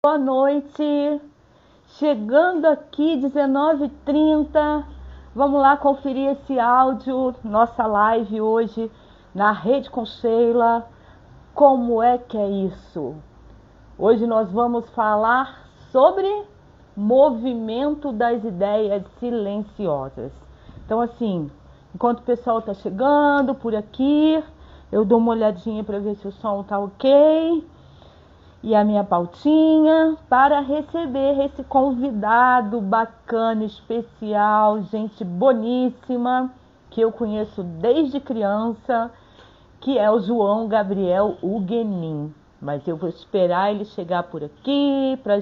Boa noite. Chegando aqui 19h30. Vamos lá conferir esse áudio, nossa live hoje na Rede com Sheila. Como é que é isso? Hoje nós vamos falar sobre movimento das ideias silenciosas. Então, assim, enquanto o pessoal está chegando por aqui, eu dou uma olhadinha para ver se o som está ok. E a minha pautinha para receber esse convidado bacana, especial, gente boníssima, que eu conheço desde criança, que é o João Gabriel Huguenin. Mas eu vou esperar ele chegar por aqui para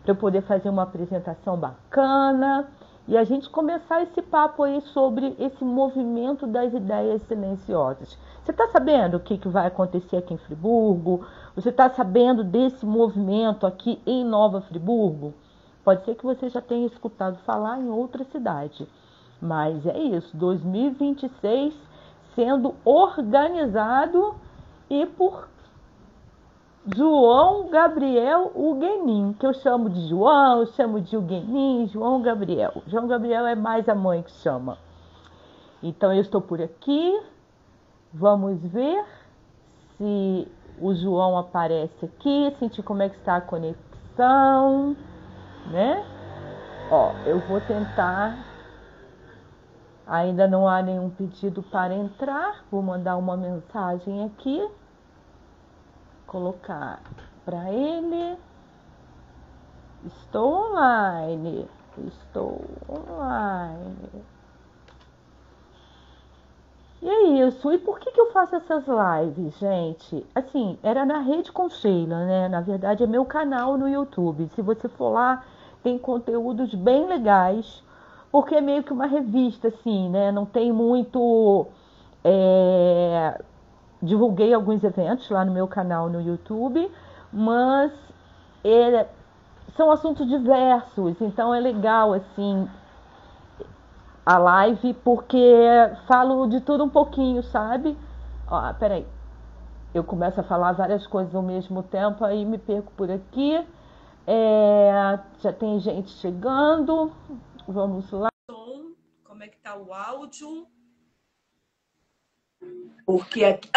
eu poder fazer uma apresentação bacana e a gente começar esse papo aí sobre esse movimento das ideias silenciosas. Você está sabendo o que vai acontecer aqui em Friburgo? Você está sabendo desse movimento aqui em Nova Friburgo? Pode ser que você já tenha escutado falar em outra cidade. Mas é isso, 2026 sendo organizado e por João Gabriel Huguenin, que eu chamo de João, eu chamo de Huguenin, João Gabriel. João Gabriel é mais a mãe que chama. Então eu estou por aqui, vamos ver se o João aparece aqui, sentir como é que está a conexão, né? Ó, eu vou tentar. Ainda não há nenhum pedido para entrar. Vou mandar uma mensagem aqui. Colocar para ele. Estou online. Estou online. E é isso. E por que eu faço essas lives, gente? Assim, era na Rede com Sheila, né? Na verdade, é meu canal no YouTube. Se você for lá, tem conteúdos bem legais. Porque é meio que uma revista, assim, né? Não tem muito... Divulguei alguns eventos lá no meu canal no YouTube, mas são assuntos diversos, então é legal, assim, a live, porque falo de tudo um pouquinho, sabe? Ó, peraí, eu começo a falar várias coisas ao mesmo tempo, aí me perco por aqui. Já tem gente chegando, vamos lá. Como é que tá o áudio? Porque aqui...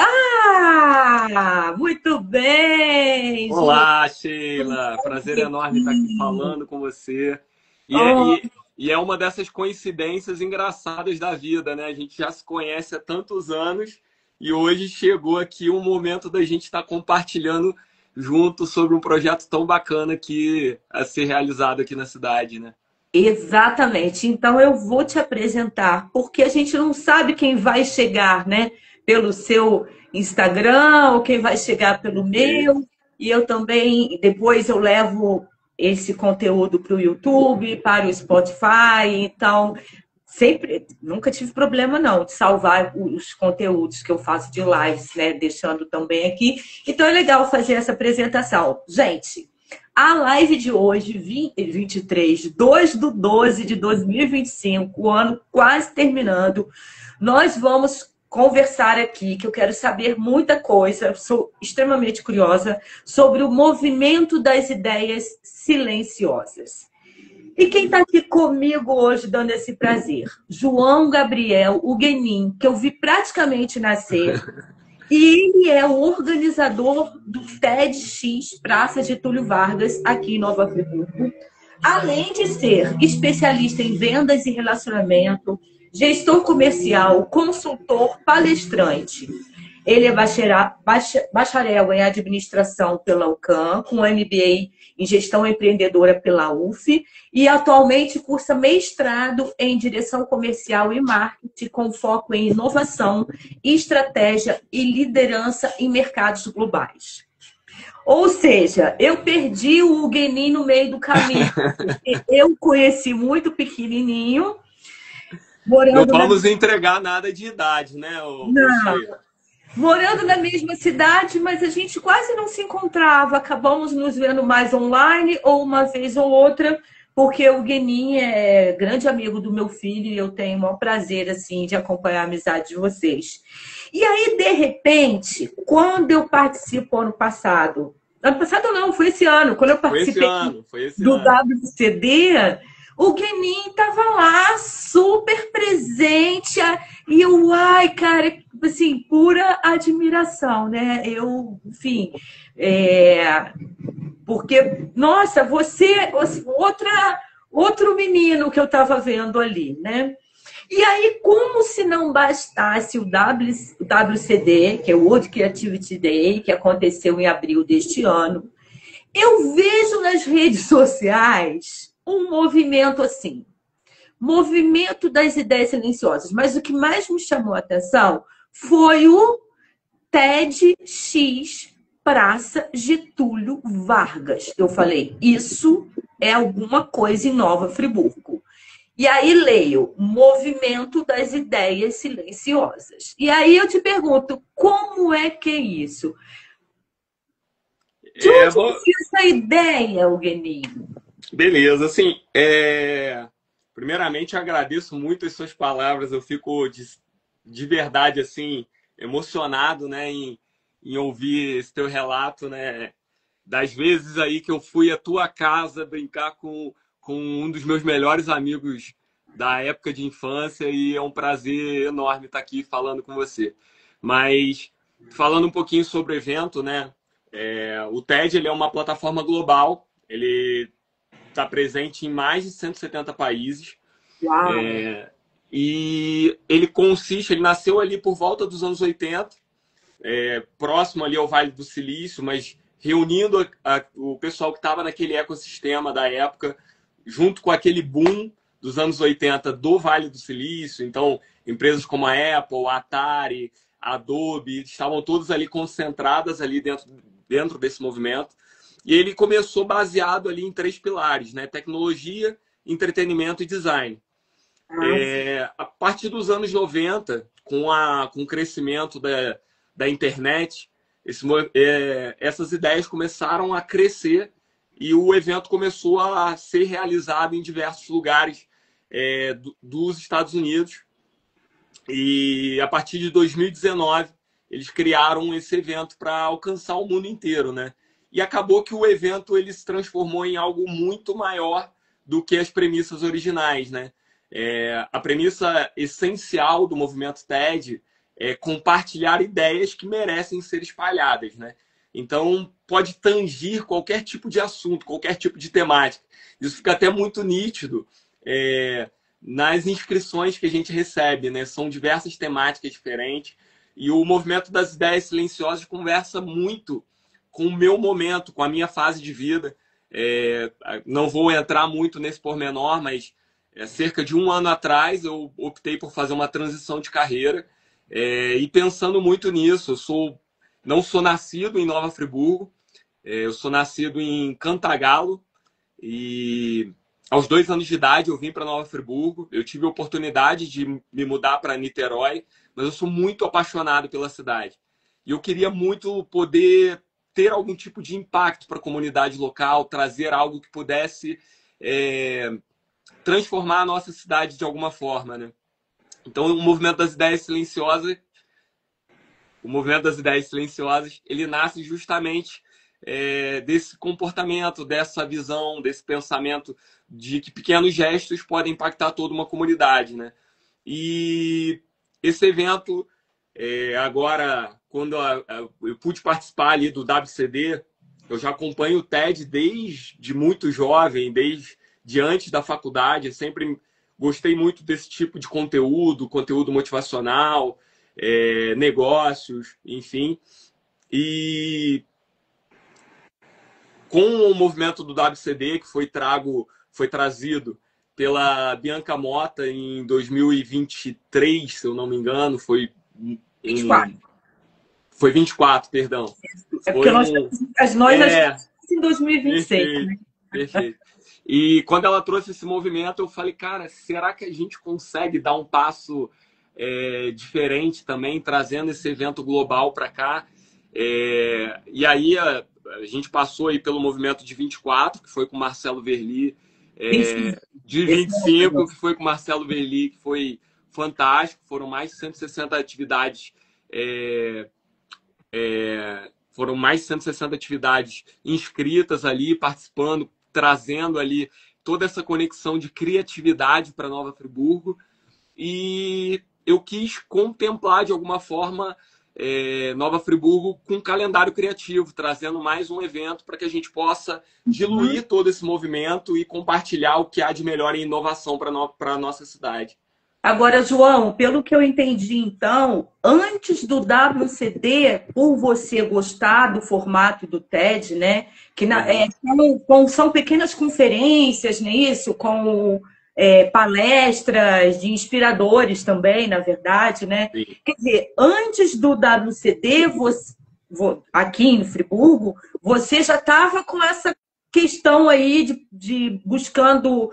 muito bem! Olá, Sheila! Prazer enorme estar aqui falando com você. E é uma dessas coincidências engraçadas da vida, né? A gente já se conhece há tantos anos e hoje chegou aqui um momento da gente estar compartilhando junto sobre um projeto tão bacana que a ser realizado aqui na cidade, né? Exatamente. Então eu vou te apresentar, porque a gente não sabe quem vai chegar, né? Pelo seu Instagram ou quem vai chegar pelo meu. E eu também, depois eu levo esse conteúdo para o YouTube, para o Spotify. Então, sempre, nunca tive problema não de salvar os conteúdos que eu faço de lives, né? Deixando também aqui. Então é legal fazer essa apresentação. Gente, a live de hoje, 23, 2/12 de 2025, o ano quase terminando, nós vamos conversar aqui, que eu quero saber muita coisa, sou extremamente curiosa, sobre o movimento das ideias silenciosas. E quem está aqui comigo hoje dando esse prazer? João Gabriel Huguenin, que eu vi praticamente nascer. E ele é o organizador do TEDx Praça Getúlio Vargas, aqui em Nova Friburgo. Além de ser especialista em vendas e relacionamento, gestor comercial, consultor, palestrante. Ele é bacharel em administração pela UCAM, com MBA em gestão empreendedora pela UF e atualmente cursa mestrado em direção comercial e marketing com foco em inovação, estratégia e liderança em mercados globais. Ou seja, eu perdi o Huguenin no meio do caminho. Eu conheci muito pequenininho. Não vamos entregar nada de idade, né? Não. Morando na mesma cidade, mas a gente quase não se encontrava. Acabamos nos vendo mais online ou uma vez ou outra, porque o Huguenin é grande amigo do meu filho e eu tenho o maior prazer assim, de acompanhar a amizade de vocês. E aí, de repente, quando eu participo ano passado Ano passado não, foi esse ano. Quando eu participei Foi esse do ano. WCD, o Guenin estava lá, super presente. E eu, ai, cara, assim, pura admiração, né? Eu, enfim, porque, nossa, outro menino que eu estava vendo ali, né? E aí, como se não bastasse o WCD, que é o World Creativity Day, que aconteceu em abril deste ano, eu vejo nas redes sociais um movimento assim, movimento das ideias silenciosas. Mas o que mais me chamou a atenção foi o TEDx Praça Getúlio Vargas. Eu falei, isso é alguma coisa em Nova Friburgo. E aí leio Movimento das Ideias Silenciosas. E aí eu te pergunto, como é que é isso? De onde veio essa ideia, Eugenio? Beleza, assim, primeiramente eu agradeço muito as suas palavras, eu fico de verdade, assim, emocionado, né, em ouvir esse teu relato, né, das vezes aí que eu fui à tua casa brincar com um dos meus melhores amigos da época de infância e é um prazer enorme estar aqui falando com você. Mas, falando um pouquinho sobre o evento, né, o TED ele é uma plataforma global, ele está presente em mais de 170 países. Uau! E ele nasceu ali por volta dos anos 80, próximo ali ao Vale do Silício, mas reunindo o pessoal que estava naquele ecossistema da época, junto com aquele boom dos anos 80 do Vale do Silício. Então, empresas como a Apple, a Atari, a Adobe, estavam todas ali concentradas ali dentro desse movimento. E ele começou baseado ali em 3 pilares, né? Tecnologia, entretenimento e design. A partir dos anos 90, com o crescimento da internet, essas ideias começaram a crescer e o evento começou a ser realizado em diversos lugares dos Estados Unidos. E a partir de 2019, eles criaram esse evento para alcançar o mundo inteiro, né? E acabou que o evento ele se transformou em algo muito maior do que as premissas originais, né? A premissa essencial do movimento TED é compartilhar ideias que merecem ser espalhadas, né? Então, pode tangir qualquer tipo de assunto, qualquer tipo de temática. Isso fica até muito nítido nas inscrições que a gente recebe, né? São diversas temáticas diferentes e o movimento das ideias silenciosas conversa muito com o meu momento, com a minha fase de vida. Não vou entrar muito nesse pormenor, mas cerca de um ano atrás eu optei por fazer uma transição de carreira e pensando muito nisso. Não sou nascido em Nova Friburgo, eu sou nascido em Cantagalo e aos 2 anos de idade eu vim para Nova Friburgo. Eu tive a oportunidade de me mudar para Niterói, mas eu sou muito apaixonado pela cidade. E eu queria muito poder ter algum tipo de impacto para a comunidade local, trazer algo que pudesse transformar a nossa cidade de alguma forma, né? Então, o movimento das ideias silenciosas, ele nasce justamente desse comportamento, dessa visão, desse pensamento de que pequenos gestos podem impactar toda uma comunidade, né? E esse evento, agora, quando eu pude participar ali do WCD, eu já acompanho o TED desde muito jovem, desde antes da faculdade. Eu sempre gostei muito desse tipo de conteúdo motivacional, negócios, enfim. E com o movimento do WCD, que foi trazido pela Bianca Mota em 2023, se eu não me engano, foi 24. Foi 24, perdão. Porque nós em 2026. Perfeito, né? perfeito. E quando ela trouxe esse movimento, eu falei, cara, será que a gente consegue dar um passo diferente também, trazendo esse evento global para cá? E aí a gente passou aí pelo movimento de 24, que foi com o Marcelo Verli, de 25, que foi com o Marcelo Verli, que foi fantástico. Foram mais de 160 atividades foram mais de 160 atividades inscritas ali, participando, trazendo ali toda essa conexão de criatividade para Nova Friburgo. E eu quis contemplar, de alguma forma, Nova Friburgo com um calendário criativo, trazendo mais um evento para que a gente possa diluir todo esse movimento e compartilhar o que há de melhor em inovação para a nossa cidade. Agora, João, pelo que eu entendi, então, antes do WCD, por você gostar do formato do TED, né? Que são pequenas conferências, não é isso? Com palestras de inspiradores também, na verdade, né? Sim. Quer dizer, antes do WCD, aqui em Friburgo, você já estava com essa questão aí de buscando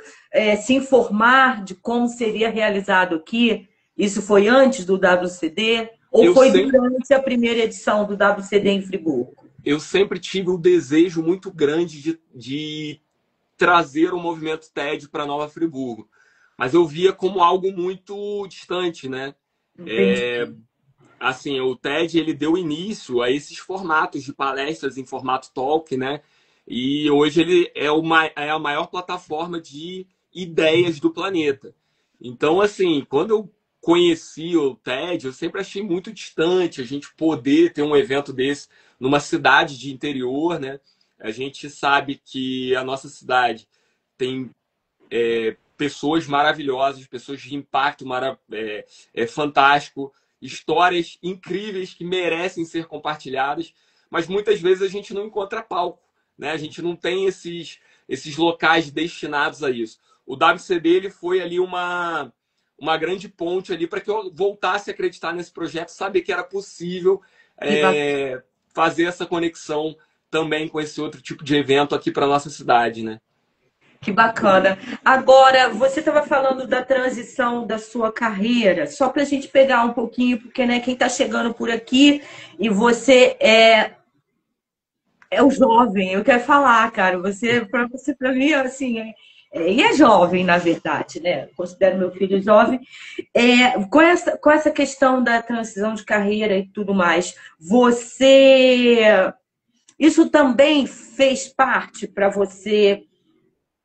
se informar de como seria realizado aqui. Isso foi antes do WCD? Ou foi durante a primeira edição do WCD em Friburgo? Eu sempre tive um desejo muito grande de trazer o movimento TED para Nova Friburgo. Mas eu via como algo muito distante, né? Assim, o TED ele deu início a esses formatos de palestras em formato talk, né? E hoje ele é a maior plataforma de ideias do planeta. Então, assim, quando eu conheci o TED, eu sempre achei muito distante a gente poder ter um evento desse numa cidade de interior, né? A gente sabe que a nossa cidade tem pessoas maravilhosas, pessoas de impacto fantástico, histórias incríveis que merecem ser compartilhadas, mas muitas vezes a gente não encontra palco, né? A gente não tem esses locais destinados a isso. O WCD ele foi ali uma grande ponte ali para que eu voltasse a acreditar nesse projeto, saber que era possível fazer essa conexão também com esse outro tipo de evento aqui para nossa cidade, né? Que bacana. Agora, você estava falando da transição da sua carreira, só para a gente pegar um pouquinho, porque né, quem está chegando por aqui e você é o jovem, eu quero falar, cara, para mim, assim, e é jovem, na verdade, né? Considero meu filho jovem. Com essa questão da transição de carreira e tudo mais, isso também fez parte para você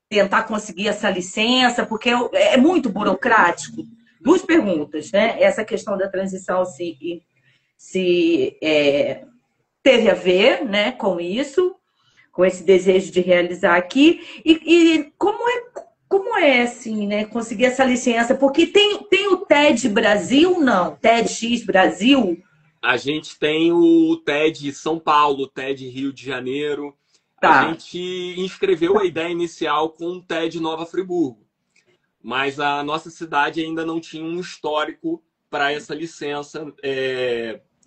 tentar conseguir essa licença, porque é muito burocrático. Duas perguntas, né? Essa questão da transição se teve a ver, né, com isso, com esse desejo de realizar aqui, e como é assim, né, conseguir essa licença? Porque tem o TED Brasil, não? TEDx Brasil? A gente tem o TED São Paulo, o TED Rio de Janeiro. Tá. A gente inscreveu a ideia inicial com o TED Nova Friburgo, mas a nossa cidade ainda não tinha um histórico para essa licença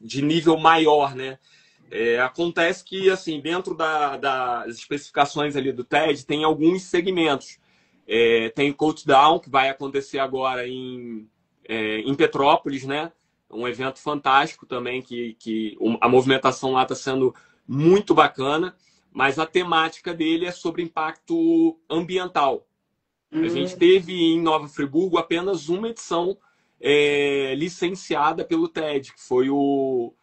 de nível maior, né? Acontece que, assim, dentro das especificações ali do TED, tem alguns segmentos. Tem o Countdown, que vai acontecer agora em Petrópolis, né? Um evento fantástico também, que a movimentação lá está sendo muito bacana, mas a temática dele é sobre impacto ambiental. A gente teve em Nova Friburgo apenas uma edição licenciada pelo TED, que foi o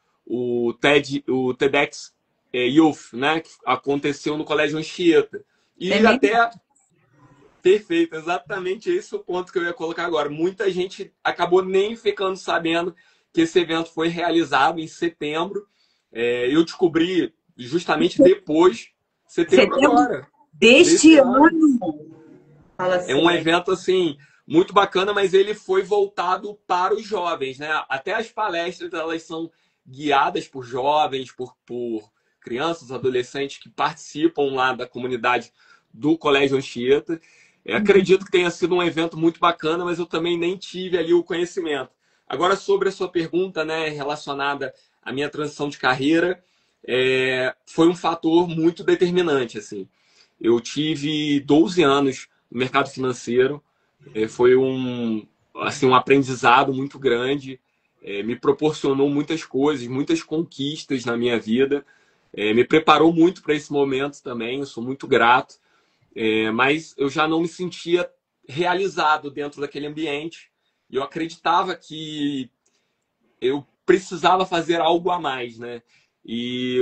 TEDx Youth, né? Que aconteceu no Colégio Anchieta. E até... Perfeito, exatamente esse é o ponto que eu ia colocar agora. Muita gente acabou nem ficando sabendo que esse evento foi realizado em setembro. Eu descobri justamente depois, setembro agora. Deste ano. Fala assim, é um evento assim muito bacana, mas ele foi voltado para os jovens, né? Até as palestras elas são guiadas por jovens, por crianças, adolescentes que participam lá da comunidade do Colégio Anchieta. Acredito que tenha sido um evento muito bacana, mas eu também nem tive ali o conhecimento. Agora, sobre a sua pergunta, né, relacionada à minha transição de carreira, foi um fator muito determinante, assim. Eu tive 12 anos no mercado financeiro, foi um aprendizado muito grande, me proporcionou muitas coisas, muitas conquistas na minha vida, me preparou muito para esse momento também, eu sou muito grato, mas eu já não me sentia realizado dentro daquele ambiente e eu acreditava que eu precisava fazer algo a mais, né? E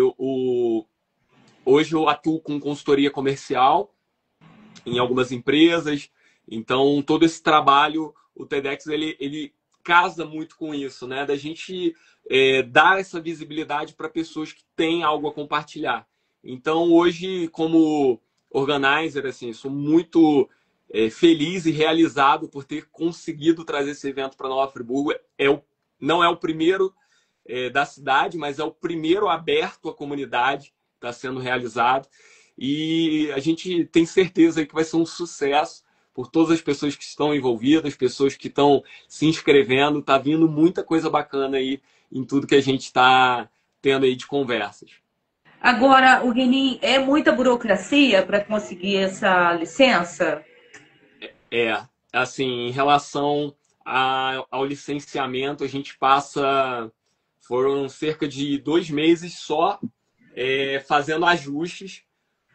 hoje eu atuo com consultoria comercial em algumas empresas. Então, todo esse trabalho, o TEDx, ele casa muito com isso, né? Da gente dar essa visibilidade para pessoas que têm algo a compartilhar. Então, hoje, como organizer, assim, sou muito feliz e realizado por ter conseguido trazer esse evento para Nova Friburgo. Não é o primeiro da cidade, mas é o primeiro aberto à comunidade que está sendo realizado. E a gente tem certeza que vai ser um sucesso por todas as pessoas que estão envolvidas, pessoas que estão se inscrevendo. Está vindo muita coisa bacana aí em tudo que a gente está tendo aí de conversas. Agora, o Guenin, é muita burocracia para conseguir essa licença? Assim, em relação ao licenciamento, a gente foram cerca de 2 meses só fazendo ajustes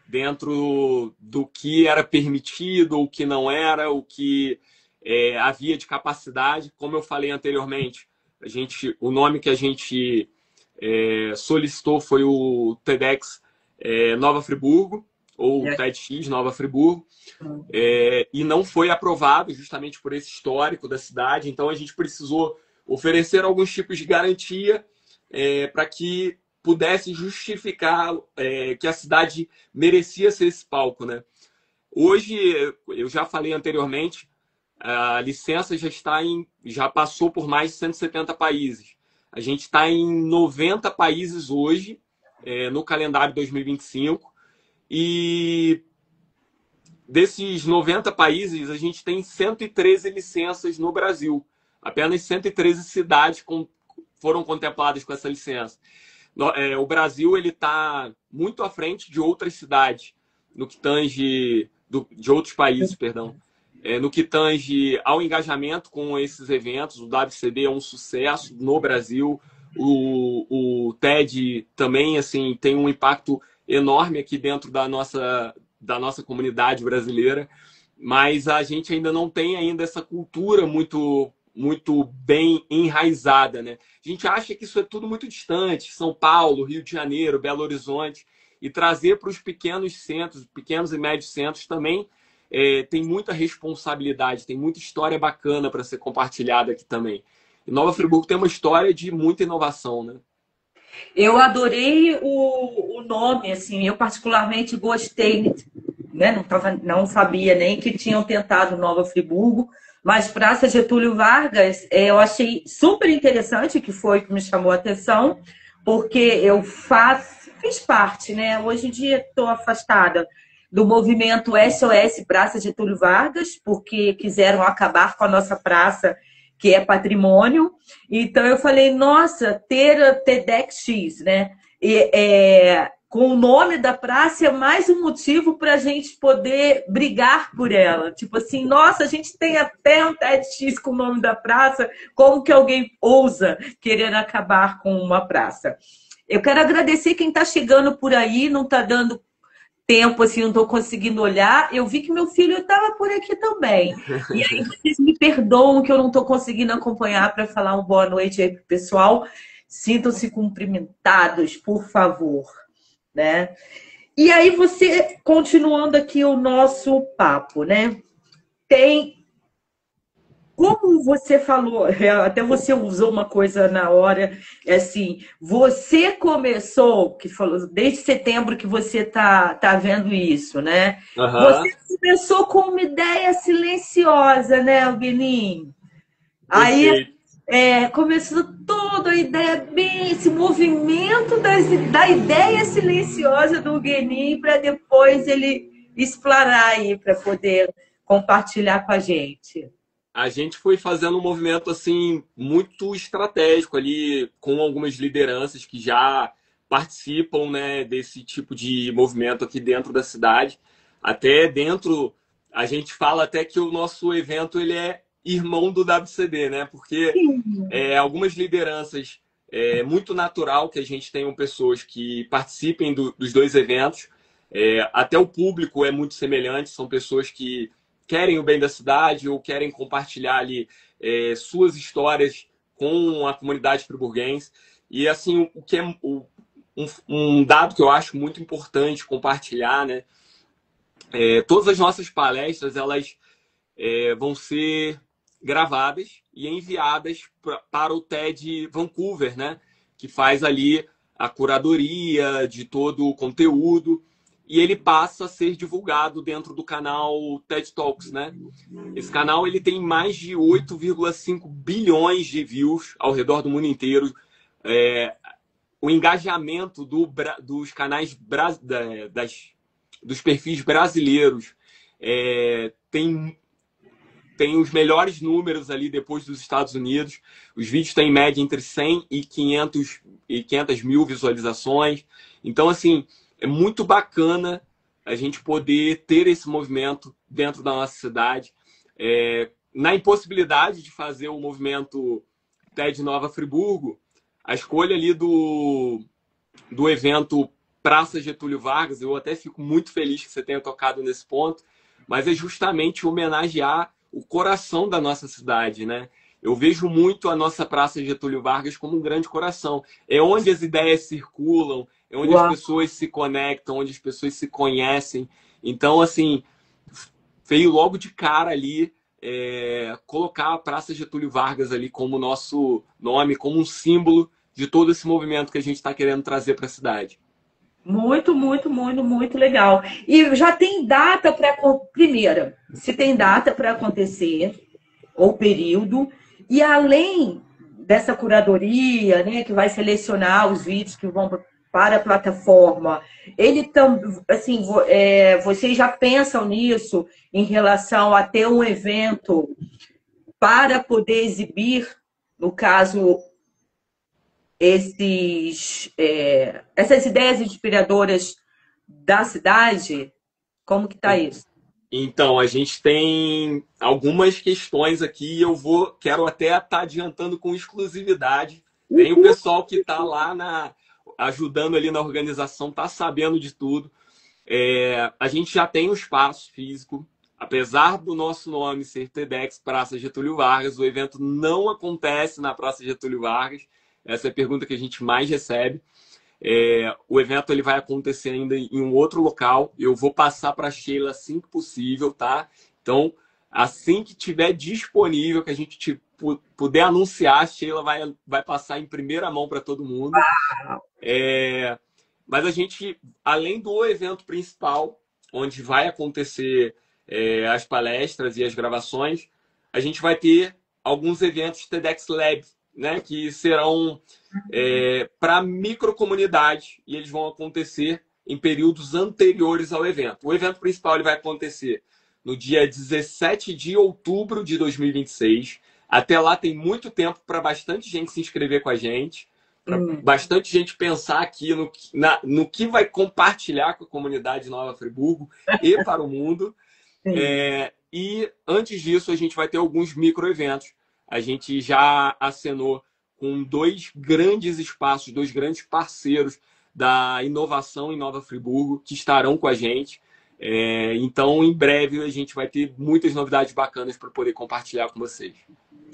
dentro do que era permitido, o que não era, o que havia de capacidade. Como eu falei anteriormente, o nome que a gente solicitou foi o TEDx Nova Friburgo, ou TEDx Nova Friburgo, e não foi aprovado justamente por esse histórico da cidade. Então a gente precisou oferecer alguns tipos de garantia para que pudesse justificar que a cidade merecia ser esse palco, né? Hoje, eu já falei anteriormente, a licença já passou por mais de 170 países. A gente está em 90 países hoje, no calendário 2025, e desses 90 países, a gente tem 113 licenças no Brasil. Apenas 113 cidades foram contempladas com essa licença. O Brasil está muito à frente de outras cidades, no que tange de outros países, perdão. No que tange ao engajamento com esses eventos, o WCD é um sucesso no Brasil. O TED também assim, tem um impacto enorme aqui dentro da nossa comunidade brasileira, mas a gente ainda não tem essa cultura muito bem enraizada, né? A gente acha que isso é tudo muito distante, São Paulo, Rio de Janeiro, Belo Horizonte, e trazer para os pequenos centros, pequenos e médios centros também tem muita responsabilidade, tem muita história bacana para ser compartilhada aqui também. E Nova Friburgo tem uma história de muita inovação, né? Eu adorei o nome, assim, eu particularmente gostei, né? Não sabia nem que tinham tentado Nova Friburgo, mas Praça Getúlio Vargas, eu achei super interessante, que foi que me chamou a atenção, porque eu fiz parte, né? Hoje em dia estou afastada do movimento SOS Praça Getúlio Vargas, porque quiseram acabar com a nossa praça, que é patrimônio. Então eu falei, nossa, ter a TEDx, né? Com o nome da praça é mais um motivo para a gente poder brigar por ela. Tipo assim, nossa, a gente tem até um TEDx com o nome da praça, como que alguém ousa querer acabar com uma praça? Eu quero agradecer quem está chegando por aí, não está dando tempo, assim, não estou conseguindo olhar. Eu vi que meu filho estava por aqui também. E aí vocês me perdoam que eu não estou conseguindo acompanhar para falar uma boa noite aí para o pessoal. Sintam-se cumprimentados, por favor. Né? E aí você, continuando aqui o nosso papo, né? Como você falou, até você usou uma coisa na hora, assim, você começou, que falou, desde setembro que você tá vendo isso, né? Uhum. Você começou com uma ideia silenciosa, né, Guenin? Aí começou toda a ideia, bem, esse movimento da ideia silenciosa do Guenin para depois ele explanar aí, para poder compartilhar com a gente. A gente foi fazendo um movimento assim muito estratégico ali com algumas lideranças que já participam, né, desse tipo de movimento aqui dentro da cidade. Até dentro, a gente fala até que o nosso evento ele é irmão do WCD, né? Porque algumas lideranças é muito natural que a gente tenha pessoas que participem dos dois eventos. Até o público é muito semelhante, são pessoas que querem o bem da cidade ou querem compartilhar ali suas histórias com a comunidade friburguense. E assim, um dado que eu acho muito importante compartilhar, né? Todas as nossas palestras, elas vão ser gravadas e enviadas para o TED Vancouver, né? Que faz ali a curadoria de todo o conteúdo e ele passa a ser divulgado dentro do canal TED Talks, né? Esse canal ele tem mais de 8,5 bilhões de views ao redor do mundo inteiro. O engajamento dos canais dos perfis brasileiros tem os melhores números ali depois dos Estados Unidos. Os vídeos têm em média entre 100 e 500 mil visualizações. Então, assim, é muito bacana a gente poder ter esse movimento dentro da nossa cidade. Na impossibilidade de fazer o movimento TED Nova Friburgo, a escolha ali do evento Praça Getúlio Vargas, eu até fico muito feliz que você tenha tocado nesse ponto, mas é justamente homenagear o coração da nossa cidade, né? Eu vejo muito a nossa Praça Getúlio Vargas como um grande coração. É onde as ideias circulam, é onde as pessoas se conectam, onde as pessoas se conhecem. Então, assim, veio logo de cara ali colocar a Praça Getúlio Vargas ali como nosso nome, como um símbolo de todo esse movimento que a gente está querendo trazer para a cidade. Muito, muito, muito, muito legal. E já tem data para... Primeira, se tem data para acontecer, ou período, e além dessa curadoria, né, que vai selecionar os vídeos que vão para a plataforma, ele também, assim, vocês já pensam nisso em relação a ter um evento para poder exibir, no caso, essas ideias inspiradoras da cidade? Como que está isso? Então, a gente tem algumas questões aqui e quero até estar adiantando com exclusividade. Tem o pessoal que está lá ajudando ali na organização, está sabendo de tudo. A gente já tem um espaço físico. Apesar do nosso nome ser TEDx Praça Getúlio Vargas, o evento não acontece na Praça Getúlio Vargas. Essa é a pergunta que a gente mais recebe. O evento ele vai acontecer ainda em um outro local. Eu vou passar para a Sheila assim que possível, tá? Então, assim que tiver disponível, que a gente puder anunciar, a Sheila vai passar em primeira mão para todo mundo. Mas a gente, além do evento principal, onde vai acontecer as palestras e as gravações, a gente vai ter alguns eventos TEDx Lab, né, que serão para microcomunidade e eles vão acontecer em períodos anteriores ao evento. O evento principal ele vai acontecer no dia 17 de outubro de 2026. Até lá tem muito tempo para bastante gente se inscrever com a gente, para bastante gente pensar aqui no que vai compartilhar com a comunidade Nova Friburgo e para o mundo. E antes disso, a gente vai ter alguns microeventos. A gente já acenou com 2 grandes espaços, 2 grandes parceiros da inovação em Nova Friburgo, que estarão com a gente. Então, em breve, a gente vai ter muitas novidades bacanas para poder compartilhar com vocês.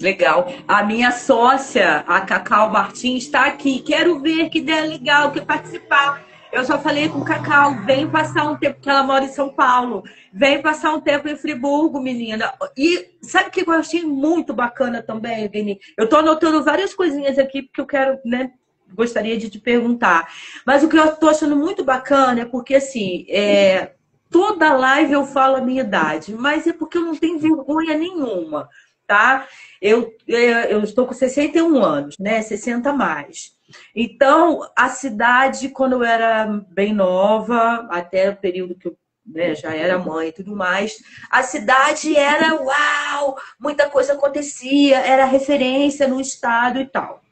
Legal. A minha sócia, a Cacau Martins, está aqui. Quero ver, que ideia legal, quer participar. Eu já falei com Cacau, vem passar um tempo, porque ela mora em São Paulo. Vem passar um tempo em Friburgo, menina. E sabe o que eu achei muito bacana também, Vini? Eu estou anotando várias coisinhas aqui, porque eu quero, né? Gostaria de te perguntar. Mas o que eu estou achando muito bacana é porque, assim, toda live eu falo a minha idade, mas é porque eu não tenho vergonha nenhuma, tá? Eu estou com 61 anos, né? 60 a mais. Então, a cidade, quando eu era bem nova, até o período que eu já era mãe e tudo mais, a cidade era uau, muita coisa acontecia, era referência no estado e tal.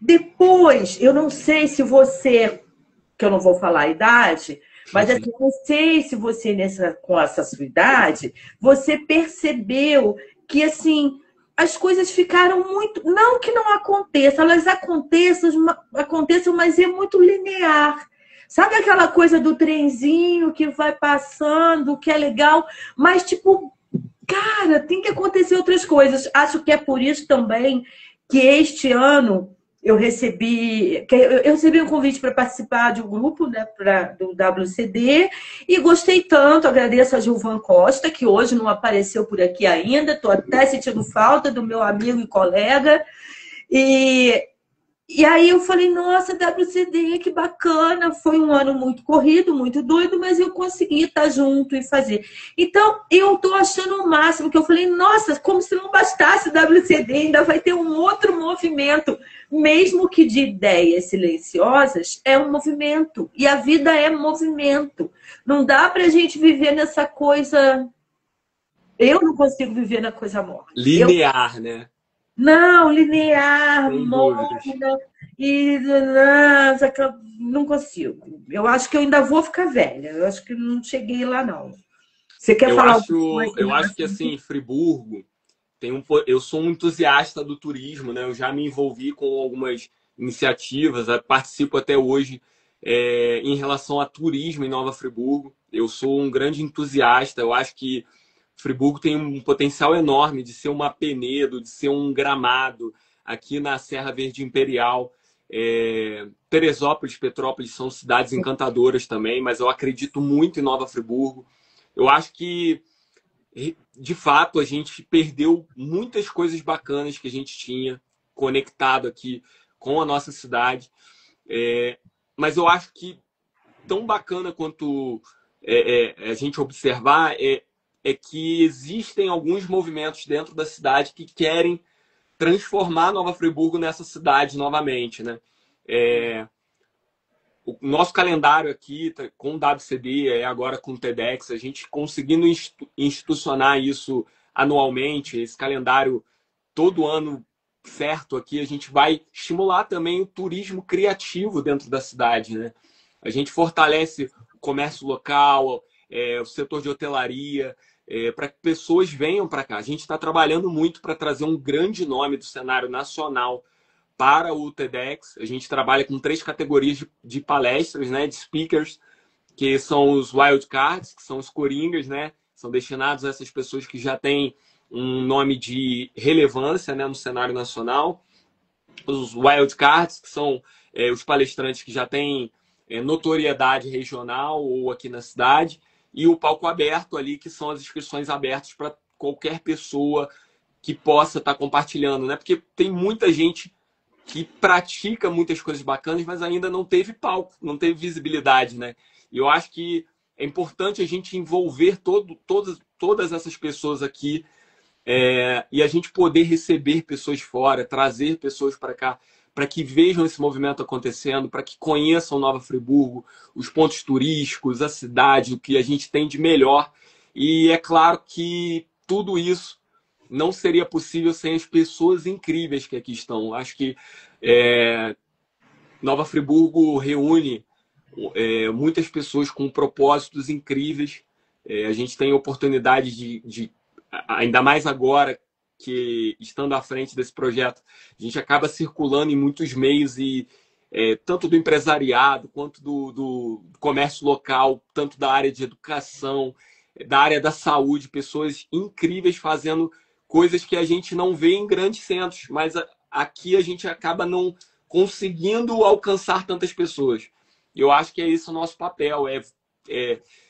Depois, eu não sei se você, que eu não vou falar a idade, mas assim, eu não sei se você, com essa sua idade, você percebeu que, assim, as coisas ficaram muito... Não que não aconteça, elas aconteçam, mas é muito linear. Sabe aquela coisa do trenzinho que vai passando, que é legal, mas, tipo, cara, tem que acontecer outras coisas. Acho que é por isso também que este ano eu recebi um convite para participar de um grupo, né, do WCD, e gostei tanto. Agradeço a Gilvan Costa, que hoje não apareceu por aqui ainda. Estou até sentindo falta do meu amigo e colega. E aí eu falei, nossa, WCD, que bacana. Foi um ano muito corrido, muito doido, mas eu consegui estar junto e fazer. Então, eu estou achando o máximo, que eu falei, nossa, como se não bastasse WCD, ainda vai ter um outro movimento, mesmo que de ideias silenciosas, é um movimento. E a vida é movimento. Não dá para a gente viver nessa coisa... Eu não consigo viver na coisa morta. Linear, né? Não, linear, Sem morna, dúvidas. e não consigo. Eu acho que eu ainda vou ficar velha. Eu acho que não cheguei lá, não. Você quer falar alguma coisa? Eu acho que assim, Friburgo eu sou um entusiasta do turismo, né? Eu já me envolvi com algumas iniciativas, participo até hoje em relação a turismo em Nova Friburgo. Eu sou um grande entusiasta. Eu acho que Friburgo tem um potencial enorme de ser uma Penedo, de ser um Gramado, aqui na Serra Verde Imperial. Teresópolis, Petrópolis são cidades encantadoras também, mas eu acredito muito em Nova Friburgo. Eu acho que, de fato, a gente perdeu muitas coisas bacanas que a gente tinha conectado aqui com a nossa cidade. Mas eu acho que tão bacana quanto a gente observar é que existem alguns movimentos dentro da cidade que querem transformar Nova Friburgo nessa cidade novamente, né? O nosso calendário aqui, com o WCD, agora com o TEDx, a gente conseguindo institucionar isso anualmente, esse calendário todo ano certo aqui, a gente vai estimular também o turismo criativo dentro da cidade, né? A gente fortalece o comércio local, o setor de hotelaria, para que pessoas venham para cá. A gente está trabalhando muito para trazer um grande nome do cenário nacional para o TEDx. A gente trabalha com 3 categorias de palestras, né, de speakers, que são os wildcards, que são os coringas, né, são destinados a essas pessoas que já têm um nome de relevância, né, no cenário nacional. Os wildcards, que são os palestrantes que já têm notoriedade regional ou aqui na cidade. E o palco aberto ali, que são as inscrições abertas para qualquer pessoa que possa estar compartilhando, né? Porque tem muita gente que pratica muitas coisas bacanas, mas ainda não teve palco, não teve visibilidade, né? E eu acho que é importante a gente envolver todas essas pessoas aqui e a gente poder receber pessoas fora, trazer pessoas para cá, para que vejam esse movimento acontecendo, para que conheçam Nova Friburgo, os pontos turísticos, a cidade, o que a gente tem de melhor. E é claro que tudo isso não seria possível sem as pessoas incríveis que aqui estão. Acho que Nova Friburgo reúne muitas pessoas com propósitos incríveis. A gente tem oportunidade de ainda mais agora, que estando à frente desse projeto, a gente acaba circulando em muitos meios e tanto do empresariado quanto do comércio local, tanto da área de educação, da área da saúde, pessoas incríveis fazendo coisas que a gente não vê em grandes centros, mas aqui a gente acaba não conseguindo alcançar tantas pessoas. Eu acho que é esse o nosso papel,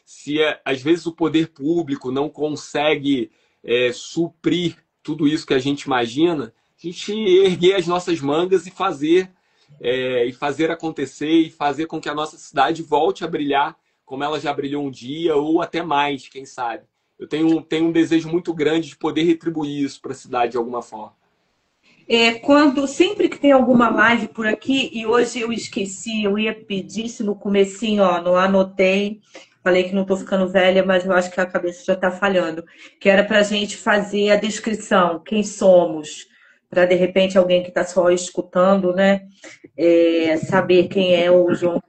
se às vezes o poder público não consegue suprir tudo isso que a gente imagina, a gente erguer as nossas mangas e fazer acontecer e fazer com que a nossa cidade volte a brilhar como ela já brilhou um dia ou até mais, quem sabe. Eu tenho um desejo muito grande de poder retribuir isso para a cidade de alguma forma. Sempre que tem alguma live por aqui, e hoje eu esqueci, eu ia pedir se no comecinho, não anotei, falei que não estou ficando velha, mas eu acho que a cabeça já está falhando, que era para a gente fazer a descrição, quem somos, para de repente alguém que está só escutando, né, saber quem é o João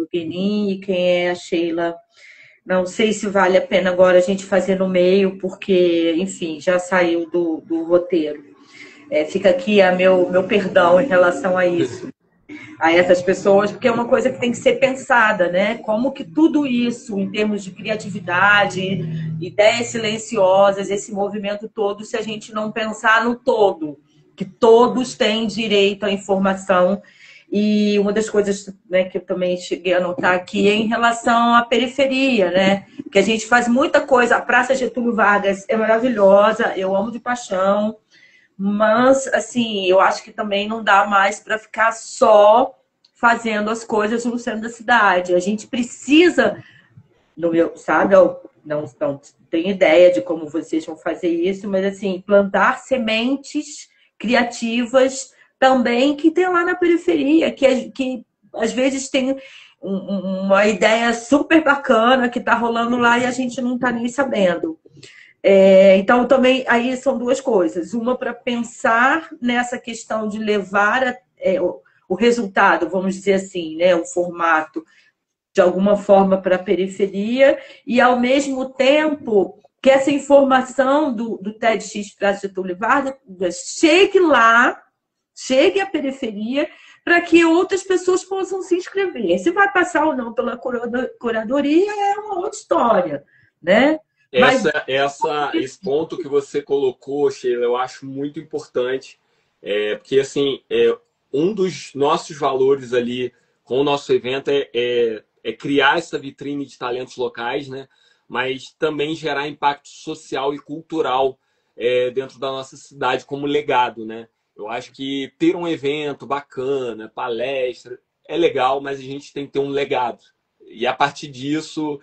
Penin e quem é a Sheila. Não sei se vale a pena agora a gente fazer no meio, porque, enfim, já saiu do roteiro. Fica aqui meu perdão em relação a isso, a essas pessoas, porque é uma coisa que tem que ser pensada, né? Como que tudo isso, em termos de criatividade, ideias silenciosas, esse movimento todo, se a gente não pensar no todo, que todos têm direito à informação. E uma das coisas, né, que eu também cheguei a notar aqui é em relação à periferia, né? Que a gente faz muita coisa. A Praça Getúlio Vargas é maravilhosa, eu amo de paixão, mas, assim, eu acho que também não dá mais para ficar só fazendo as coisas no centro da cidade. A gente precisa, no meu, sabe, eu não tenho ideia de como vocês vão fazer isso, mas, assim, plantar sementes criativas também que tem lá na periferia, que às vezes tem uma ideia super bacana que está rolando lá e a gente não está nem sabendo. Então, também, aí são duas coisas. Uma para pensar nessa questão de levar o resultado, vamos dizer assim, né, o formato, de alguma forma para a periferia, e, ao mesmo tempo, que essa informação do TEDx Praça Getúlio Vargas chegue lá, chegue à periferia, para que outras pessoas possam se inscrever. Se vai passar ou não pela curadoria é uma outra história, né? Esse ponto que você colocou, Sheila, eu acho muito importante, porque assim, um dos nossos valores ali com o nosso evento é criar essa vitrine de talentos locais, né? Mas também gerar impacto social e cultural dentro da nossa cidade como legado, né? Eu acho que ter um evento bacana, palestra, é legal, mas a gente tem que ter um legado. E a partir disso,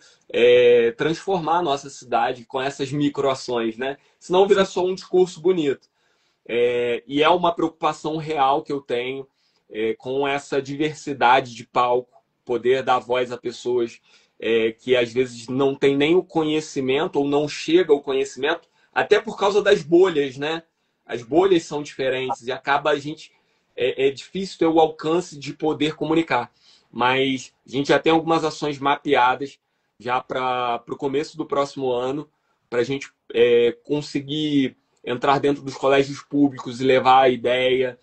transformar a nossa cidade com essas microações, né? Senão vira só um discurso bonito. E é uma preocupação real que eu tenho com essa diversidade de palco, poder dar voz a pessoas que às vezes não têm nem o conhecimento ou não chega ao conhecimento, até por causa das bolhas, né? As bolhas são diferentes e acaba a gente... É difícil ter o alcance de poder comunicar. Mas a gente já tem algumas ações mapeadas já para o começo do próximo ano, para a gente conseguir entrar dentro dos colégios públicos e levar a ideia,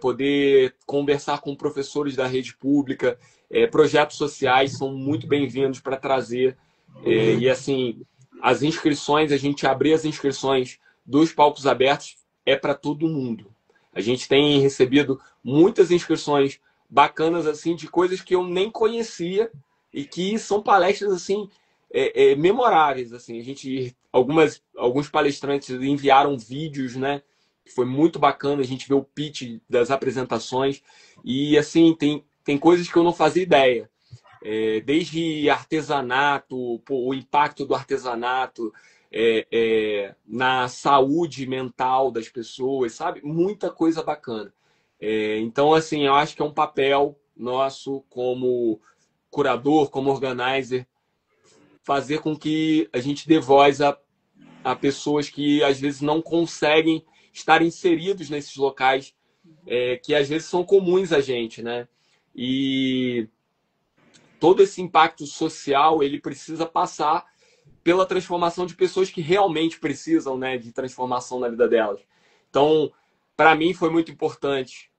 poder conversar com professores da rede pública. Projetos sociais são muito bem-vindos para trazer. E assim, as inscrições, a gente abrir as inscrições dos palcos abertos para todo mundo. A gente tem recebido muitas inscrições bacanas assim de coisas que eu nem conhecia e que são palestras assim memoráveis. Assim, alguns palestrantes enviaram vídeos, né? Foi muito bacana a gente ver o pitch das apresentações e assim tem coisas que eu não fazia ideia. Desde artesanato, o impacto do artesanato na saúde mental das pessoas, sabe? Muita coisa bacana. Então, assim, eu acho que é um papel nosso como curador, como organizer, fazer com que a gente dê voz a pessoas que às vezes não conseguem estar inseridos nesses locais que às vezes são comuns a gente, né? E todo esse impacto social, ele precisa passar pela transformação de pessoas que realmente precisam, né, de transformação na vida delas. Então, para mim foi muito importante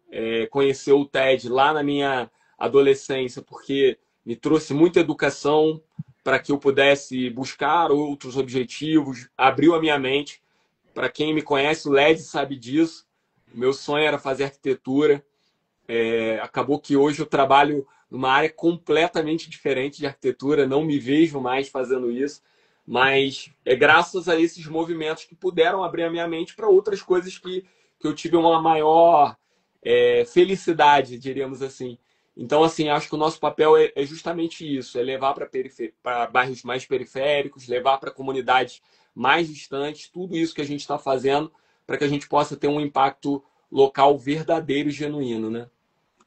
conhecer o TED lá na minha adolescência, porque me trouxe muita educação para que eu pudesse buscar outros objetivos, abriu a minha mente. Para quem me conhece, o LED sabe disso. Meu sonho era fazer arquitetura. Acabou que hoje eu trabalho numa área completamente diferente de arquitetura, não me vejo mais fazendo isso, mas é graças a esses movimentos que puderam abrir a minha mente para outras coisas que eu tive uma maior felicidade, diríamos assim. Então, assim, acho que o nosso papel é justamente isso, é levar para bairros mais periféricos, levar para comunidades mais distantes, tudo isso que a gente está fazendo para que a gente possa ter um impacto local verdadeiro e genuíno, né?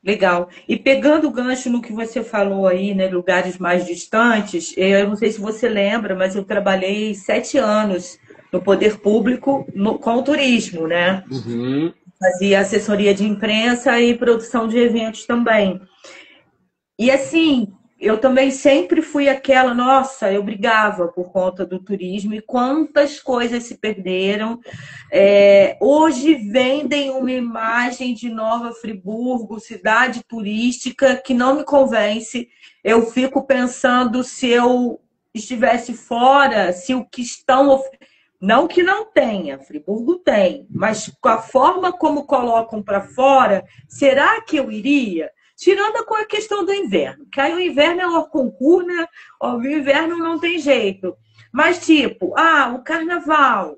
Legal. E pegando o gancho no que você falou aí, né, lugares mais distantes, eu não sei se você lembra, mas eu trabalhei 7 anos no poder público com o turismo, né? Uhum. Fazia assessoria de imprensa e produção de eventos também. E assim, eu também sempre fui aquela, nossa, eu brigava por conta do turismo e quantas coisas se perderam. Hoje vendem uma imagem de Nova Friburgo, cidade turística, que não me convence. Eu fico pensando se eu estivesse fora, se o que estão Não que não tenha, Friburgo tem, mas com a forma como colocam para fora, será que eu iria? Tirando a questão do inverno, que aí o inverno é o concurso, né? O inverno não tem jeito. Mas tipo, o carnaval.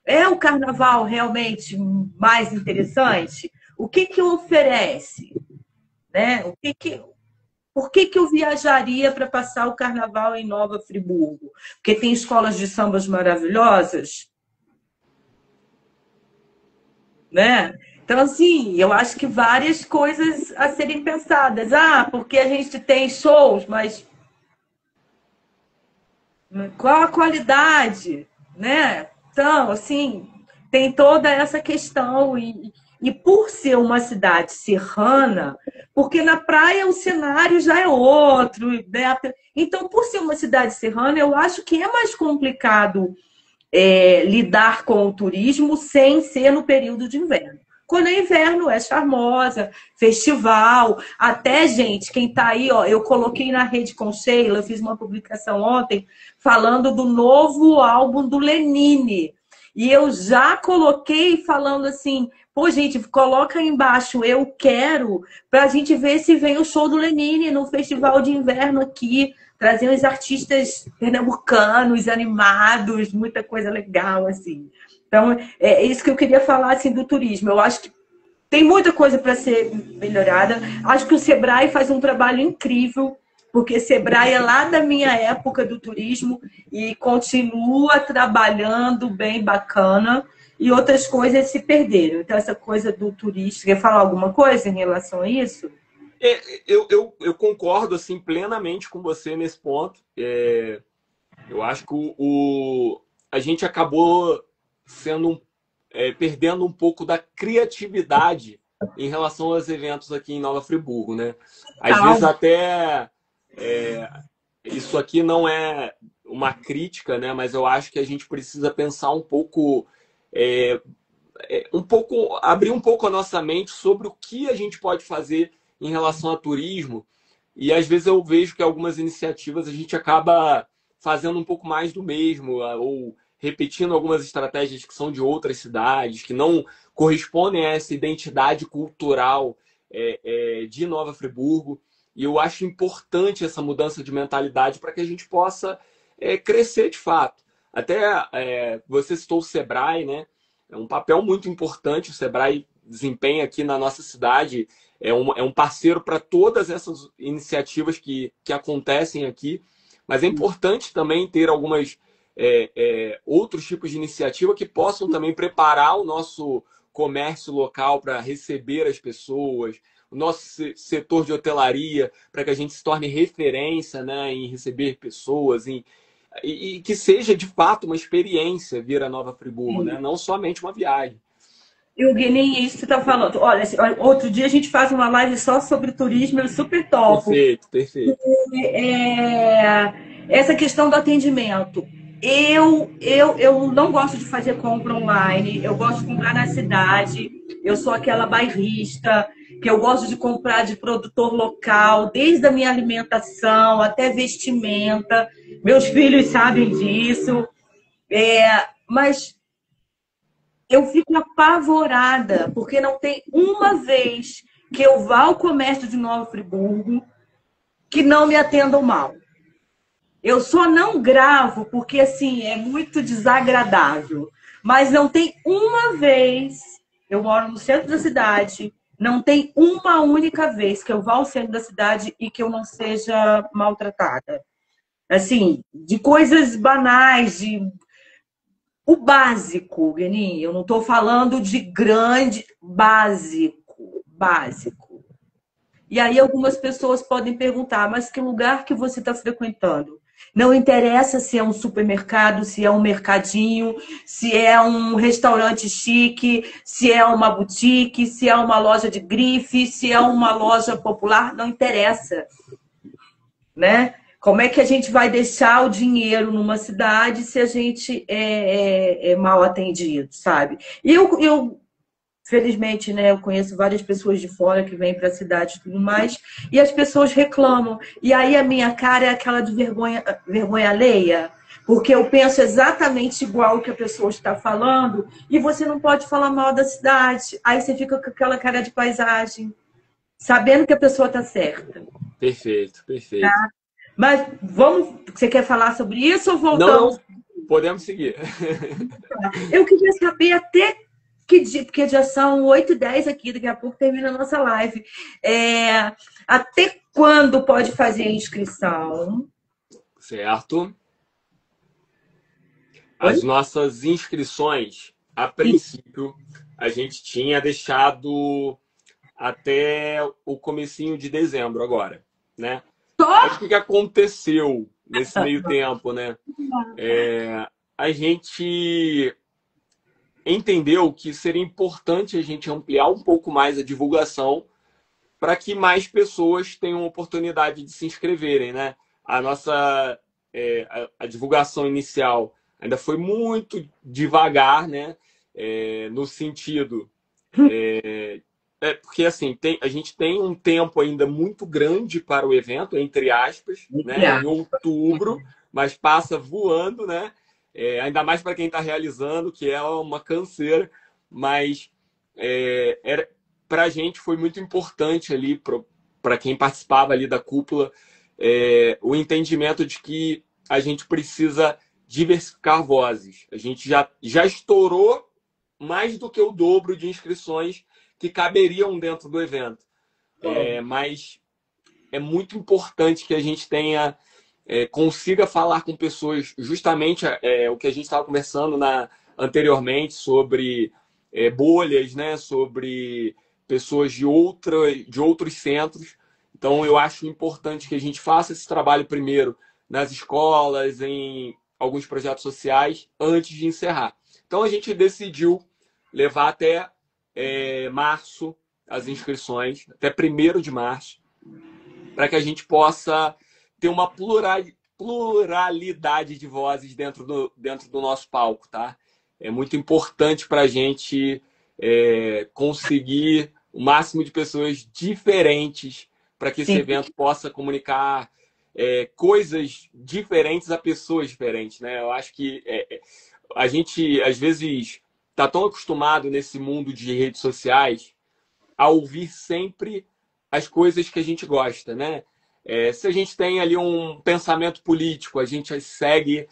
É o carnaval realmente mais interessante? O que que oferece? Né? Por que que eu viajaria para passar o carnaval em Nova Friburgo? Porque tem escolas de sambas maravilhosas, né? Então, assim, eu acho que várias coisas a serem pensadas. Porque a gente tem shows, mas qual a qualidade, né? Então, assim, tem toda essa questão. E por ser uma cidade serrana, porque na praia o cenário já é outro, né? Então, por ser uma cidade serrana, eu acho que é mais complicado lidar com o turismo sem ser no período de inverno. Quando é inverno, é charmosa, festival, até, gente, quem tá aí, ó, eu coloquei na Rede com Sheila, eu fiz uma publicação ontem falando do novo álbum do Lenine. E eu já coloquei falando assim, pô, gente, coloca aí embaixo, eu quero, pra gente ver se vem o show do Lenine no festival de inverno aqui, trazer os artistas pernambucanos, animados, muita coisa legal, assim. Então, é isso que eu queria falar, assim, do turismo. Eu acho que tem muita coisa para ser melhorada. Acho que o Sebrae faz um trabalho incrível, porque Sebrae é lá da minha época do turismo e continua trabalhando bem bacana e outras coisas se perderam. Então, essa coisa do turista... Quer falar alguma coisa em relação a isso? Eu concordo assim, plenamente com você nesse ponto. Eu acho que a gente acabou perdendo um pouco da criatividade em relação aos eventos aqui em Nova Friburgo, né? Às vezes até isso aqui não é uma crítica, né? Mas eu acho que a gente precisa pensar abrir um pouco a nossa mente sobre o que a gente pode fazer em relação a turismo. E às vezes eu vejo que algumas iniciativas a gente acaba fazendo um pouco mais do mesmo, ou repetindo algumas estratégias que são de outras cidades, que não correspondem a essa identidade cultural de Nova Friburgo. E eu acho importante essa mudança de mentalidade para que a gente possa crescer de fato. Até você citou o Sebrae, né? É um papel muito importante o Sebrae desempenha aqui na nossa cidade. É um parceiro para todas essas iniciativas que acontecem aqui. Mas é importante também ter algumas outros tipos de iniciativa que possam também preparar o nosso comércio local para receber as pessoas, o nosso setor de hotelaria, para que a gente se torne referência, né, em receber pessoas, e que seja de fato uma experiência vir a Nova Friburgo, né? Não somente uma viagem. E o Guilherme, isso que você está falando. Olha, outro dia a gente faz uma live só sobre turismo, eu super topo. Perfeito, perfeito. Essa questão do atendimento. Eu não gosto de fazer compra online, eu gosto de comprar na cidade, eu sou aquela bairrista, que eu gosto de comprar de produtor local, desde a minha alimentação até vestimenta. Meus filhos sabem disso. Mas eu fico apavorada, porque não tem uma vez que eu vá ao comércio de Nova Friburgo que não me atendam mal. Eu só não gravo porque, assim, é muito desagradável. Mas não tem uma vez, eu moro no centro da cidade, não tem uma única vez que eu vá ao centro da cidade e que eu não seja maltratada. Assim, de coisas banais, o básico, Guenin, eu não estou falando de grande, básico. E aí algumas pessoas podem perguntar, mas que lugar que você está frequentando? Não interessa se é um supermercado, se é um mercadinho, se é um restaurante chique, se é uma boutique, se é uma loja de grife, se é uma loja popular, não interessa, né? Como é que a gente vai deixar o dinheiro numa cidade se a gente é mal atendido, sabe? E eu felizmente, né, eu conheço várias pessoas de fora que vêm para a cidade e tudo mais, e as pessoas reclamam. E aí a minha cara é aquela de vergonha alheia, porque eu penso exatamente igual o que a pessoa está falando, e você não pode falar mal da cidade. Aí você fica com aquela cara de paisagem, sabendo que a pessoa está certa. Perfeito, perfeito. Mas vamos, você quer falar sobre isso ou voltamos? Não, podemos seguir. Eu queria saber até que dia, porque já são 8h10 aqui, daqui a pouco termina a nossa live. Até quando pode fazer a inscrição? Certo. As nossas inscrições, a princípio, a gente tinha deixado até o comecinho de dezembro agora, né? Mas o que aconteceu nesse meio tempo, né? A gente entendeu que seria importante a gente ampliar um pouco mais a divulgação para que mais pessoas tenham oportunidade de se inscreverem, né? A nossa a divulgação inicial ainda foi muito devagar, né? No sentido porque assim a gente tem um tempo ainda muito grande para o evento, entre aspas, né? Em outubro, mas passa voando, né? Ainda mais para quem está realizando, que é uma canseira, mas para a gente foi muito importante ali, para quem participava ali da cúpula, o entendimento de que a gente precisa diversificar vozes. A gente já estourou mais do que o dobro de inscrições que caberiam dentro do evento. Mas é muito importante que a gente consiga falar com pessoas, justamente o que a gente estava conversando anteriormente sobre bolhas, né? Sobre pessoas de outros centros. Então, eu acho importante que a gente faça esse trabalho primeiro nas escolas, em alguns projetos sociais, antes de encerrar. Então, a gente decidiu levar até março as inscrições, até 1º de março, para que a gente possa ter uma pluralidade de vozes dentro do nosso palco, tá? É muito importante para a gente conseguir o máximo de pessoas diferentes para que esse evento possa comunicar coisas diferentes a pessoas diferentes, né? Eu acho que a gente, às vezes, está tão acostumado nesse mundo de redes sociais a ouvir sempre as coisas que a gente gosta, né? Se a gente tem ali um pensamento político, a gente segue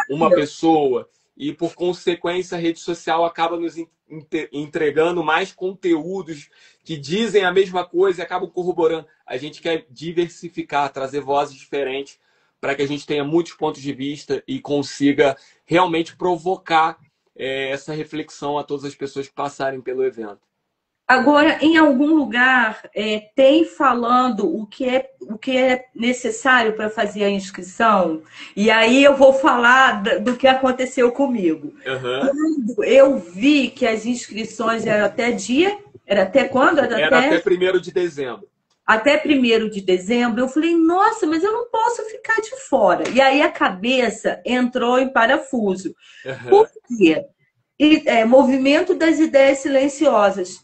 uma pessoa e, por consequência, a rede social acaba nos entregando mais conteúdos que dizem a mesma coisa e acabam corroborando. A gente quer diversificar, trazer vozes diferentes para que a gente tenha muitos pontos de vista e consiga realmente provocar essa reflexão a todas as pessoas que passarem pelo evento. Agora, em algum lugar, tem falando o que é necessário para fazer a inscrição? E aí eu vou falar do que aconteceu comigo. Quando eu vi que as inscrições eram até dia... Era até quando? Era até 1º de dezembro. Até 1º de dezembro, eu falei, nossa, mas eu não posso ficar de fora. E aí a cabeça entrou em parafuso. Por quê? Movimento das ideias silenciosas.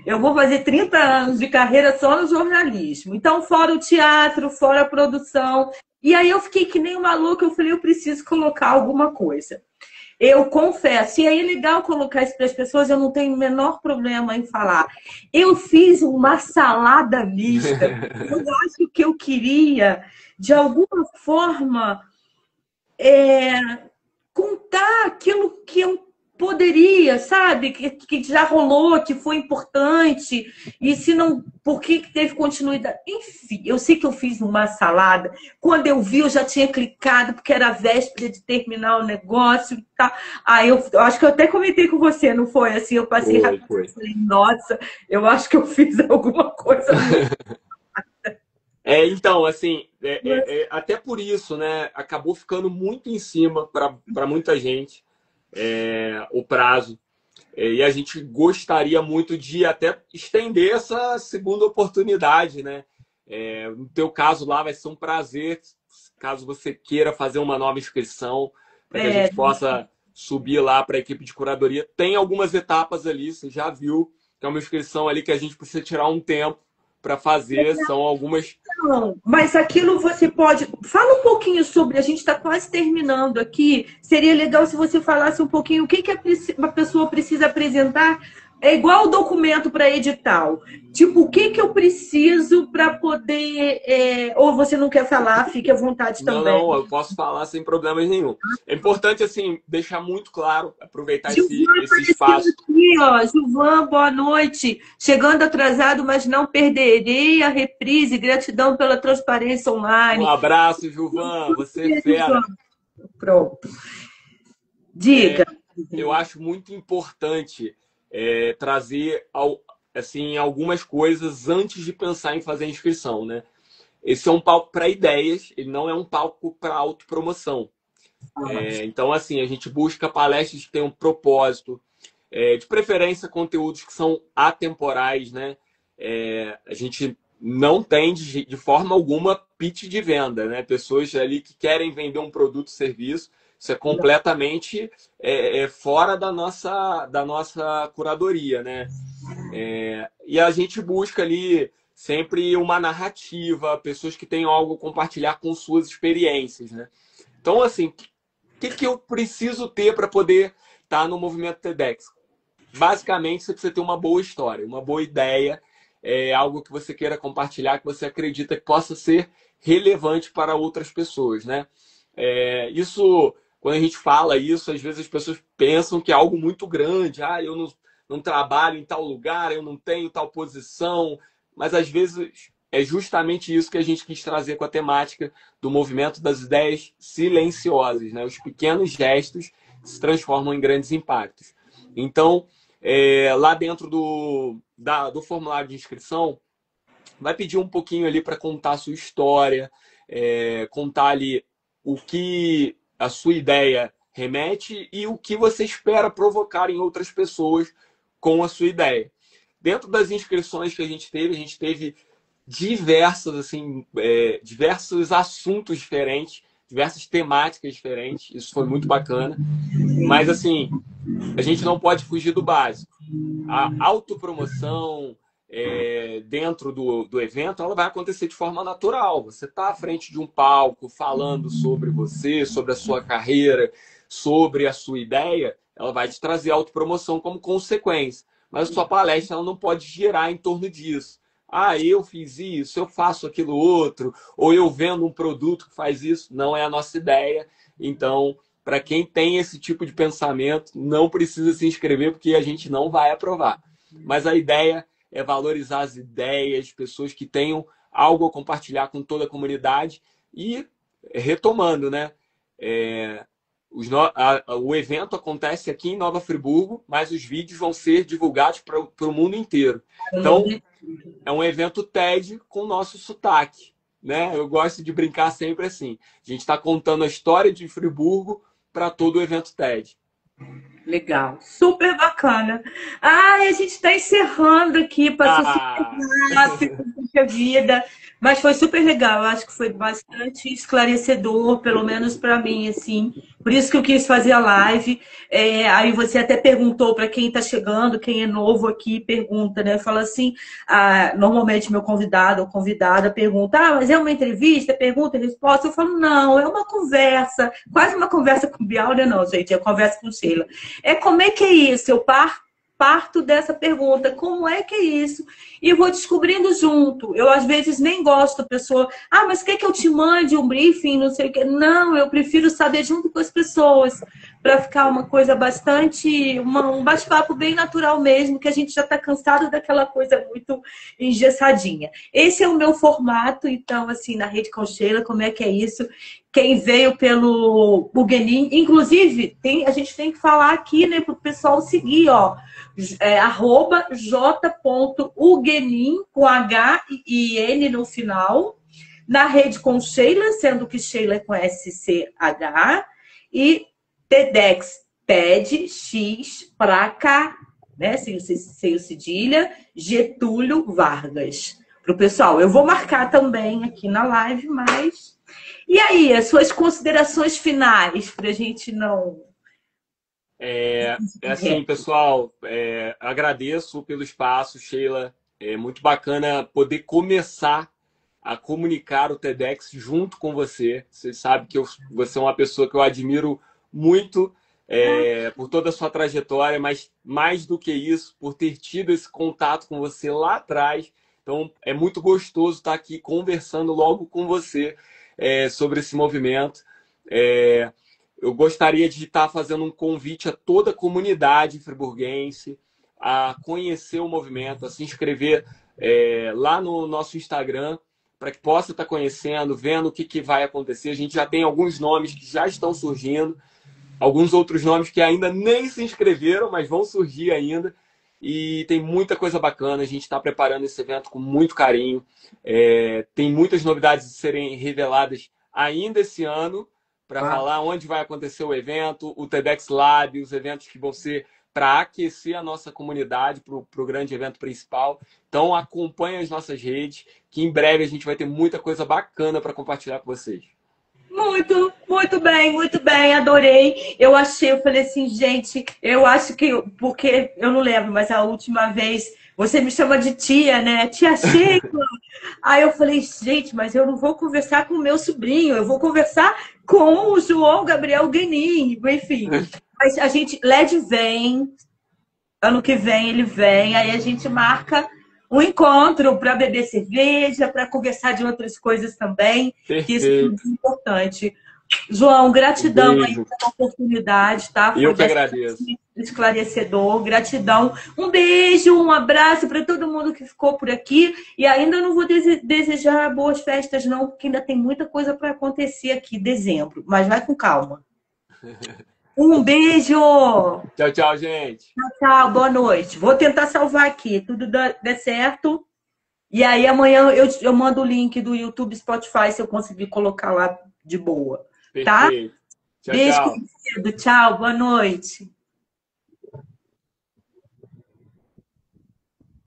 Eu vou fazer 30 anos de carreira só no jornalismo. Então, fora o teatro, fora a produção. E aí eu fiquei que nem uma maluca, eu falei, eu preciso colocar alguma coisa. Eu confesso, e aí é legal colocar isso para as pessoas, eu não tenho o menor problema em falar. Eu fiz uma salada mista. Eu acho que eu queria, de alguma forma, contar aquilo que eu poderia, sabe? Que já rolou, que foi importante. E se não, por que teve continuidade? Enfim, eu sei que eu fiz uma salada. Quando eu vi, eu já tinha clicado, porque era a véspera de terminar o negócio e tal. Aí eu acho que eu até comentei com você, não foi? Assim, eu passei rápido e falei, nossa, eu acho que eu fiz alguma coisa. Então, assim, até por isso, né? Acabou ficando muito em cima para muita gente. O prazo. E a gente gostaria muito de até estender essa segunda oportunidade, né? No teu caso lá vai ser um prazer, caso você queira fazer uma nova inscrição, para que a gente possa subir lá para a equipe de curadoria. Tem algumas etapas ali, você já viu, que é uma inscrição ali que a gente precisa tirar um tempo para fazer, são algumas... Não, mas aquilo você pode... Fala um pouquinho sobre, a gente está quase terminando aqui, seria legal se você falasse um pouquinho o que uma pessoa precisa apresentar. É igual o documento para edital. Tipo, o que eu preciso para poder... Ou você não quer falar, fique à vontade também. Não, eu posso falar sem problemas nenhum. É importante, assim, deixar muito claro, aproveitar esse espaço. Aqui, ó, Gilvan, boa noite. Chegando atrasado, mas não perderei a reprise. Gratidão pela transparência online. Um abraço, Gilvan. Você é fera. Pronto. Diga. Eu acho muito importante trazer assim, algumas coisas antes de pensar em fazer a inscrição, né? Esse é um palco para ideias, ele não é um palco para autopromoção. Então, assim, a gente busca palestras que tenham um propósito, de preferência conteúdos que são atemporais, né? A gente não tem, de forma alguma, pitch de venda, né? Pessoas ali que querem vender um produto ou serviço, isso é completamente fora da nossa curadoria, né? E a gente busca ali sempre uma narrativa, pessoas que tenham algo a compartilhar com suas experiências, né? Então, assim, o que eu preciso ter para poder estar no movimento TEDx? Basicamente, você precisa ter uma boa história, uma boa ideia, algo que você queira compartilhar, que você acredita que possa ser relevante para outras pessoas, né? Isso, quando a gente fala isso, às vezes as pessoas pensam que é algo muito grande. Eu não trabalho em tal lugar, eu não tenho tal posição. Mas, às vezes, é justamente isso que a gente quis trazer com a temática do movimento das ideias silenciosas, né? Os pequenos gestos se transformam em grandes impactos. Então, lá dentro do formulário de inscrição, vai pedir um pouquinho ali para contar a sua história, contar ali o que a sua ideia remete e o que você espera provocar em outras pessoas com a sua ideia. Dentro das inscrições que a gente teve diversos assuntos diferentes, diversas temáticas diferentes. Isso foi muito bacana. Mas, assim, a gente não pode fugir do básico. A autopromoção dentro do evento, ela vai acontecer de forma natural. Você está à frente de um palco falando sobre você, sobre a sua carreira, sobre a sua ideia, ela vai te trazer autopromoção como consequência. Mas a sua palestra ela não pode girar em torno disso. Eu fiz isso, eu faço aquilo outro, ou eu vendo um produto que faz isso. Não é a nossa ideia. Então, para quem tem esse tipo de pensamento, não precisa se inscrever, porque a gente não vai aprovar. Mas a ideia é valorizar as ideias, pessoas que tenham algo a compartilhar com toda a comunidade. E, retomando, né? O evento acontece aqui em Nova Friburgo, mas os vídeos vão ser divulgados para o mundo inteiro. Então, é um evento TED com o nosso sotaque, né? Eu gosto de brincar sempre assim. A gente está contando a história de Friburgo para todo o evento TED. Legal, super bacana. A gente está encerrando aqui, passou super rápido, puxa vida, mas foi super legal. Eu acho que foi bastante esclarecedor, pelo menos para mim, assim. Por isso que eu quis fazer a live. Aí você até perguntou para quem está chegando, quem é novo aqui, pergunta, né? Fala assim, normalmente meu convidado ou convidada pergunta, mas é uma entrevista, pergunta e resposta. Eu falo, não, é uma conversa, quase uma conversa com Bial, né? Não, gente, é conversa com Sheila. Como é que é isso? Eu parto dessa pergunta, como é que é isso? E vou descobrindo junto. Eu, às vezes, nem gosto da pessoa, mas quer que eu te mande um briefing, não sei o quê? Não, eu prefiro saber junto com as pessoas, para ficar uma coisa bastante, um bate-papo bem natural mesmo, que a gente já está cansado daquela coisa muito engessadinha. Esse é o meu formato, então, assim, na Rede com Sheila, como é que é isso? Quem veio pelo Ugenin, inclusive, a gente tem que falar aqui, né, para o pessoal seguir, ó, @j.ugenin, com H e N no final, na Rede com Sheila, sendo que Sheila é com SCH, e TEDx, TED, X, pra cá, né, sem o cedilha, Getúlio Vargas. Para o pessoal, eu vou marcar também aqui na live, mas... E aí, as suas considerações finais, para a gente não... Assim, pessoal, agradeço pelo espaço, Sheila. É muito bacana poder começar a comunicar o TEDx junto com você. Você sabe que você é uma pessoa que eu admiro muito por toda a sua trajetória, mas mais do que isso, por ter tido esse contato com você lá atrás. Então, é muito gostoso estar aqui conversando logo com você sobre esse movimento. É, eu gostaria de estar fazendo um convite a toda a comunidade friburguense a conhecer o movimento, a se inscrever lá no nosso Instagram, para que possa estar conhecendo, vendo o que vai acontecer. A gente já tem alguns nomes que já estão surgindo, alguns outros nomes que ainda nem se inscreveram, mas vão surgir ainda. E tem muita coisa bacana. A gente está preparando esse evento com muito carinho. Tem muitas novidades a serem reveladas ainda esse ano, para falar onde vai acontecer o evento, o TEDx Lab, os eventos que vão ser para aquecer a nossa comunidade para o grande evento principal. Então acompanhe as nossas redes, que em breve a gente vai ter muita coisa bacana para compartilhar com vocês. Muito bem, adorei. Eu falei assim, gente, eu acho que, porque eu não lembro, mas a última vez você me chama de tia, né? Tia Sheila. Aí eu falei, gente, mas eu não vou conversar com o meu sobrinho, eu vou conversar com o João Gabriel Guenin, enfim. Mas a gente, LED vem, ano que vem ele vem, aí a gente marca um encontro para beber cerveja, para conversar de outras coisas também, que isso é muito importante. João, gratidão aí pela oportunidade, tá? Eu que agradeço. Esclarecedor, gratidão. Um beijo, um abraço para todo mundo que ficou por aqui. E ainda não vou desejar boas festas, não, porque ainda tem muita coisa para acontecer aqui em dezembro. Mas vai com calma. Um beijo! Tchau, tchau, gente. Tchau, boa noite. Vou tentar salvar aqui, tudo der certo. E aí amanhã eu mando o link do YouTube, Spotify, se eu conseguir colocar lá de boa. Tá? Perfeito. Tchau, Beijo, tchau. querido. Tchau, boa noite.